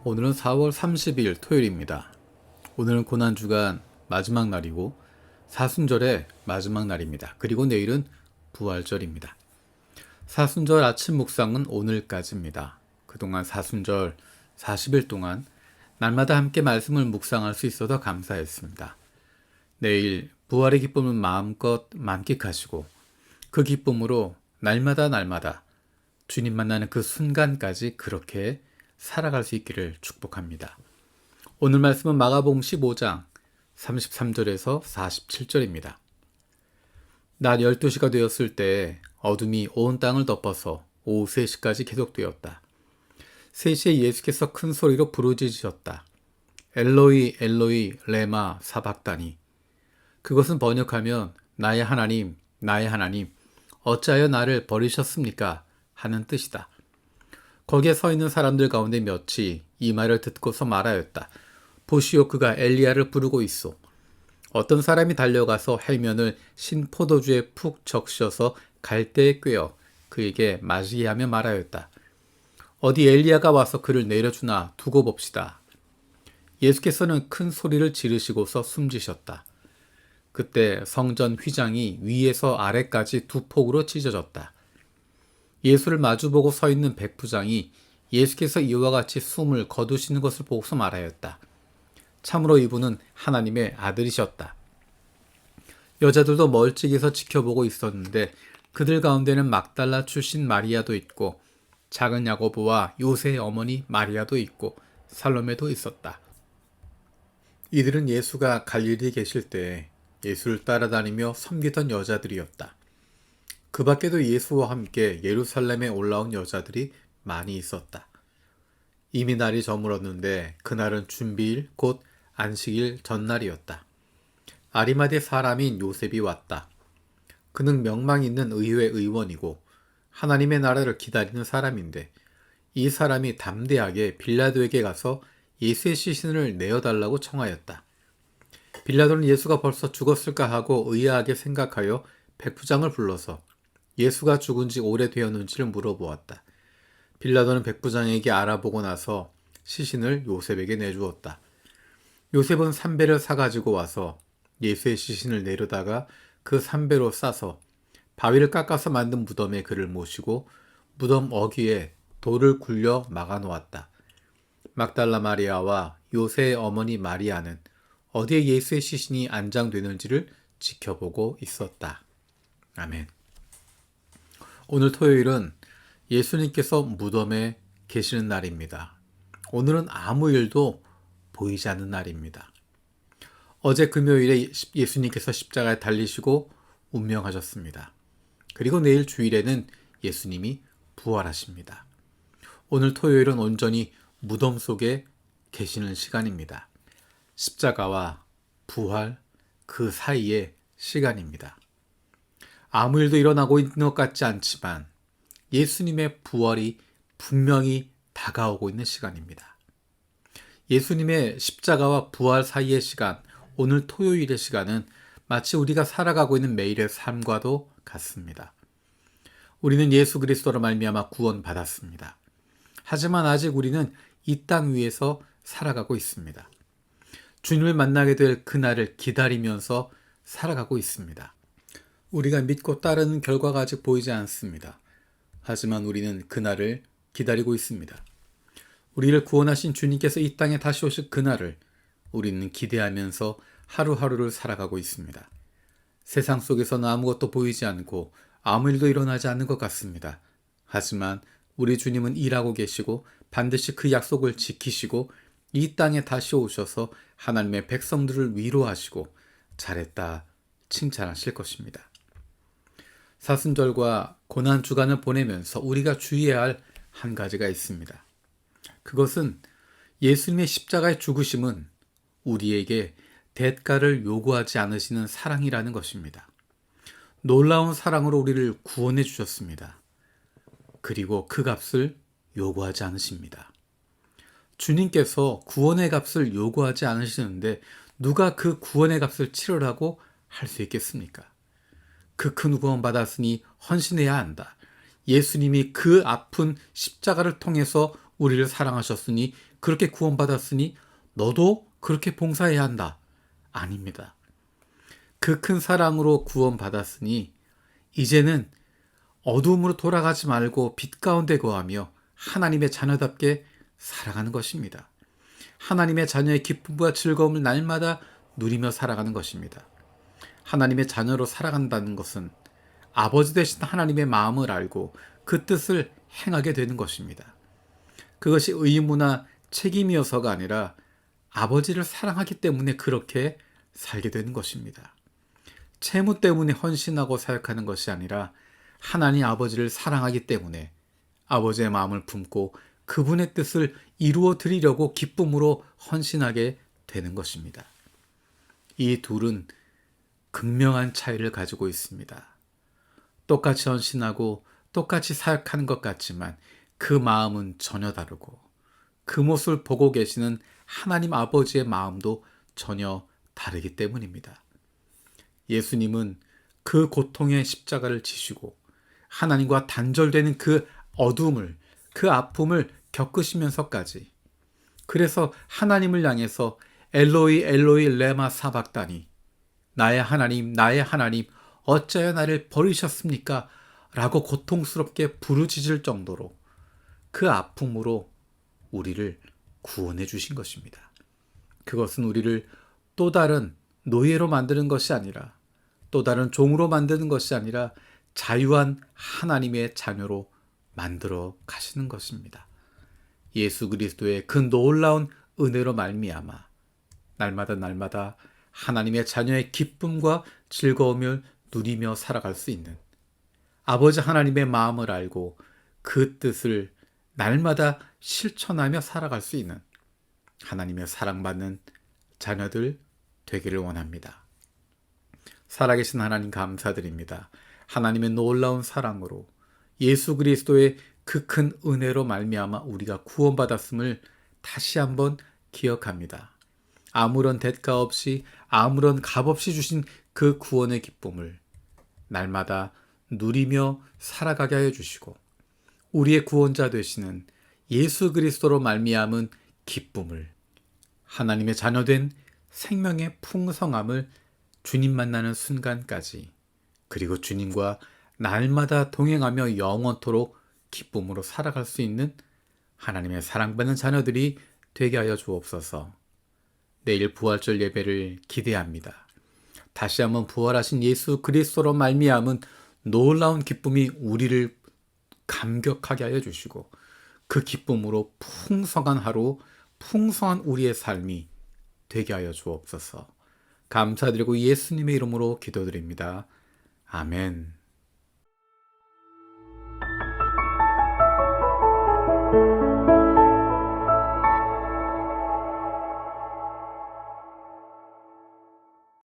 오늘은 4월 30일 토요일입니다. 오늘은 고난주간 마지막 날이고 사순절의 마지막 날입니다. 그리고 내일은 부활절입니다. 사순절 아침 묵상은 오늘까지입니다. 그동안 사순절 40일 동안 날마다 함께 말씀을 묵상할 수 있어서 감사했습니다. 내일 부활의 기쁨을 마음껏 만끽하시고 그 기쁨으로 날마다 주님 만나는 그 순간까지 그렇게 살아갈 수 있기를 축복합니다. 오늘 말씀은 마가복음 15장 33절에서 47절입니다. 낮 12시가 되었을 때 어둠이 온 땅을 덮어서 오후 3시까지 계속되었다. 3시에 예수께서 큰 소리로 부르짖으셨다. 엘로이 엘로이 레마 사박다니. 그것은 번역하면 나의 하나님 어찌하여 나를 버리셨습니까? 하는 뜻이다. 거기에 서 있는 사람들 가운데 몇이 이 말을 듣고서 말하였다. 보시오, 그가 엘리야를 부르고 있소. 어떤 사람이 달려가서 해면을 신포도주에 푹 적셔서 갈대에 꿰어 그에게 맞이게 하며 말하였다. 어디 엘리야가 와서 그를 내려주나 두고 봅시다. 예수께서는 큰 소리를 지르시고서 숨지셨다. 그때 성전 휘장이 위에서 아래까지 두 폭으로 찢어졌다. 예수를 마주보고 서 있는 백부장이 예수께서 이와 같이 숨을 거두시는 것을 보고서 말하였다. 참으로 이분은 하나님의 아들이셨다. 여자들도 멀찍이서 지켜보고 있었는데 그들 가운데는 막달라 출신 마리아도 있고 작은 야고보와 요새의 어머니 마리아도 있고 살로메도 있었다. 이들은 예수가 갈릴리에 계실 때 예수를 따라다니며 섬기던 여자들이었다. 그 밖에도 예수와 함께 예루살렘에 올라온 여자들이 많이 있었다. 이미 날이 저물었는데 그날은 준비일 곧 안식일 전날이었다. 아리마대 사람인 요셉이 왔다. 그는 명망 있는 의회 의원이고 하나님의 나라를 기다리는 사람인데 이 사람이 담대하게 빌라도에게 가서 예수의 시신을 내어달라고 청하였다. 빌라도는 예수가 벌써 죽었을까 하고 의아하게 생각하여 백부장을 불러서 예수가 죽은 지 오래되었는지를 물어보았다. 빌라도는 백부장에게 알아보고 나서 시신을 요셉에게 내주었다. 요셉은 삼배를 사가지고 와서 예수의 시신을 내려다가 그 삼배로 싸서 바위를 깎아서 만든 무덤에 그를 모시고 무덤 어귀에 돌을 굴려 막아놓았다. 막달라 마리아와 요새의 어머니 마리아는 어디에 예수의 시신이 안장되는지를 지켜보고 있었다. 아멘. 오늘 토요일은 예수님께서 무덤에 계시는 날입니다. 오늘은 아무 일도 보이지 않는 날입니다. 어제 금요일에 예수님께서 십자가에 달리시고 운명하셨습니다. 그리고 내일 주일에는 예수님이 부활하십니다. 오늘 토요일은 온전히 무덤 속에 계시는 시간입니다. 십자가와 부활 그 사이의 시간입니다. 아무 일도 일어나고 있는 것 같지 않지만 예수님의 부활이 분명히 다가오고 있는 시간입니다. 예수님의 십자가와 부활 사이의 시간, 오늘 토요일의 시간은 마치 우리가 살아가고 있는 매일의 삶과도 같습니다. 우리는 예수 그리스도로 말미암아 구원받았습니다. 하지만 아직 우리는 이 땅 위에서 살아가고 있습니다. 주님을 만나게 될 그날을 기다리면서 살아가고 있습니다. 우리가 믿고 따르는 결과가 아직 보이지 않습니다. 하지만 우리는 그날을 기다리고 있습니다. 우리를 구원하신 주님께서 이 땅에 다시 오실 그날을 우리는 기대하면서 하루하루를 살아가고 있습니다. 세상 속에서는 아무것도 보이지 않고 아무 일도 일어나지 않는 것 같습니다. 하지만 우리 주님은 일하고 계시고 반드시 그 약속을 지키시고 이 땅에 다시 오셔서 하나님의 백성들을 위로하시고 잘했다 칭찬하실 것입니다. 사순절과 고난주간을 보내면서 우리가 주의해야 할 한 가지가 있습니다. 그것은 예수님의 십자가의 죽으심은 우리에게 대가를 요구하지 않으시는 사랑이라는 것입니다. 놀라운 사랑으로 우리를 구원해 주셨습니다. 그리고 그 값을 요구하지 않으십니다. 주님께서 구원의 값을 요구하지 않으시는데 누가 그 구원의 값을 치르라고 할 수 있겠습니까? 그 큰 구원 받았으니 헌신해야 한다. 예수님이 그 아픈 십자가를 통해서 우리를 사랑하셨으니 그렇게 구원받았으니 너도 그렇게 봉사해야 한다. 아닙니다. 그 큰 사랑으로 구원받았으니 이제는 어두움으로 돌아가지 말고 빛 가운데 거하며 하나님의 자녀답게 살아가는 것입니다. 하나님의 자녀의 기쁨과 즐거움을 날마다 누리며 살아가는 것입니다. 하나님의 자녀로 살아간다는 것은 아버지 되신 하나님의 마음을 알고 그 뜻을 행하게 되는 것입니다. 그것이 의무나 책임이어서가 아니라 아버지를 사랑하기 때문에 그렇게 살게 되는 것입니다. 채무 때문에 헌신하고 사역하는 것이 아니라 하나님 아버지를 사랑하기 때문에 아버지의 마음을 품고 그분의 뜻을 이루어 드리려고 기쁨으로 헌신하게 되는 것입니다. 이 둘은 극명한 차이를 가지고 있습니다. 똑같이 헌신하고 똑같이 사역하는 것 같지만 그 마음은 전혀 다르고 그 모습을 보고 계시는 하나님 아버지의 마음도 전혀 다르기 때문입니다. 예수님은 그 고통의 십자가를 지시고 하나님과 단절되는 그 어둠을, 그 아픔을 겪으시면서까지, 그래서 하나님을 향해서 엘로이 엘로이 레마 사박다니, 나의 하나님 어찌하여 나를 버리셨습니까? 라고 고통스럽게 부르짖을 정도로 그 아픔으로 우리를 구원해 주신 것입니다. 그것은 우리를 또 다른 노예로 만드는 것이 아니라, 또 다른 종으로 만드는 것이 아니라 자유한 하나님의 자녀로 만들어 가시는 것입니다. 예수 그리스도의 그 놀라운 은혜로 말미암아 날마다 하나님의 자녀의 기쁨과 즐거움을 누리며 살아갈 수 있는, 아버지 하나님의 마음을 알고 그 뜻을 날마다 실천하며 살아갈 수 있는 하나님의 사랑받는 자녀들 되기를 원합니다. 살아계신 하나님 감사드립니다. 하나님의 놀라운 사랑으로 예수 그리스도의 그 큰 은혜로 말미암아 우리가 구원받았음을 다시 한번 기억합니다. 아무런 대가 없이, 아무런 값 없이 주신 그 구원의 기쁨을 날마다 누리며 살아가게 하여 주시고, 우리의 구원자 되시는 예수 그리스도로 말미암은 기쁨을, 하나님의 자녀된 생명의 풍성함을 주님 만나는 순간까지, 그리고 주님과 날마다 동행하며 영원토록 기쁨으로 살아갈 수 있는 하나님의 사랑받는 자녀들이 되게 하여 주옵소서. 내일 부활절 예배를 기대합니다. 다시 한번 부활하신 예수 그리스도로 말미암은 놀라운 기쁨이 우리를 감격하게 하여 주시고, 그 기쁨으로 풍성한 하루, 풍성한 우리의 삶이 되게 하여 주옵소서. 감사드리고 예수님의 이름으로 기도드립니다. 아멘.